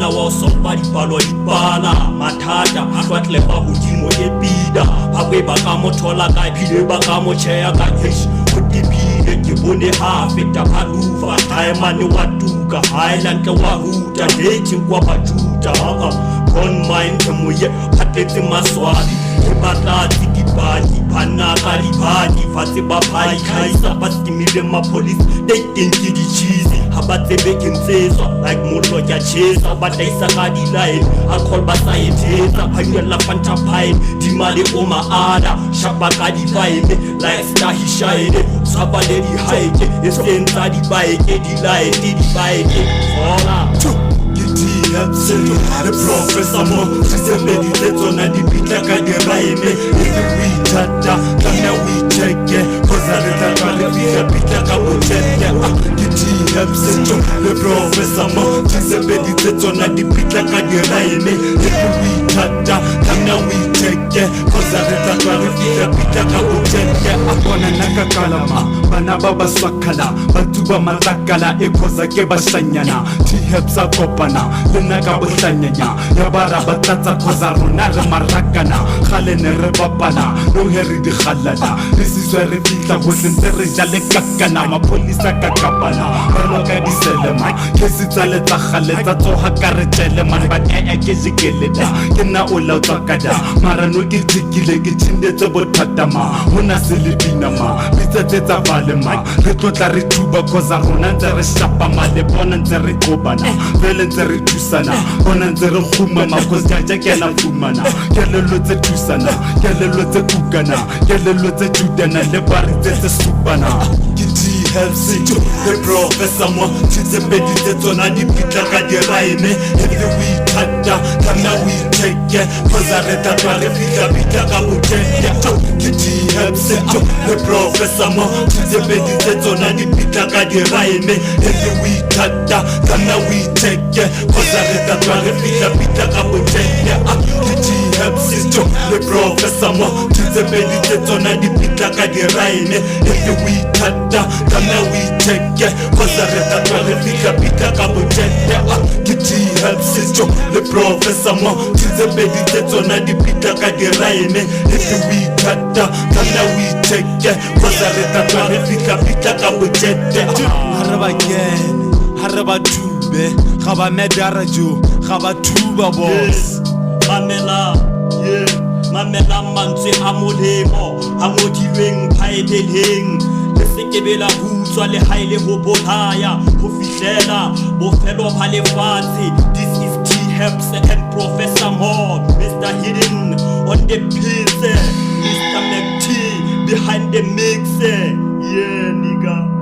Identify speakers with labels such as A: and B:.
A: Monna wa sopa dipalo dipala mathata a tlotle ba hodimo e bida ba bwe ba ka mothola ka phile ba ka mocheya ka cash o dipile ke bone ha feta phalufa diamond wa tuka highland wa huta dating kwa bajuta con mind moye patetse maswadi ke batla dipati panaka dipati fatse ba phai khaisa ba stimile ma police they think di cheesy ha ba tsebe ke ntsetswa like mollo ya chesa ba taisa ka di line a call ba scientist phanyela fanta pine di male o maada shaba ka di pine like star hi shine saba le di hike e sentsa di bike di line di bike hola le Proffessor M'o Street on a di pita ka di raime if we tata kana we check cause I let pita ka botete le Proffessor M'o Street on a di pita ka di raime if we tata kana we check cause I let pita ka botete akona nakakalama bana baba swakala batuba matakala e cause ke basanyana T-Heps a kopana lena ka bohlanyanya ya bara batlatsa khoza rona re marakana khale ne re bapana no heri di khalana re siswe re fitla go sentse re jale kakana mapolisa ka kapana re loka di selema ke sitsale tsa khale tsa tsoha ka re tele man ba ke jikeleda ke na o la tsakada mara no ke tikile ke tshindetse bothatama hona selipina ma bitsetse tsa balema re tlotla re thuba khoza rona ntse re shapa male bona ntse re kobana vele ntse re thusana bona ntse re khumama cause jaja ke na fumana ke lelo tse thusana ke lelo tse kukana ke lelo tse judana le bari tse supana ke T-Heps le Proffessor M'o Street tsona di pitla ka di raime if we tata kana we take cause I reta twa re pitla ka botete ke T-Heps le Proffessor M'o Street tsona di pitla ka di raime if we tata kana we take cause I reta twa re pitla ka botete ke T-Heps le Proffessor M'o Street tsona di pitla ka di raime if we tata kana we take cause I reta twa re pitla ka botete ke T-Heps le Proffessor M'o Street tsona di pitla ka di raime if we tata kana we take cause I reta twa re pitla ka botete haraba tube ga ba medara jo ga ba tuba boss mamela mantswe a molemo a ngodilweng phaebeleng le sekebela hutswa le haile ho bolaya ho fihlela bofelo ba lefatshe. This is T-Heps and Proffessor M'o, Mr. Hidden on the piece, Mr. McT behind the mix, yeah nigga.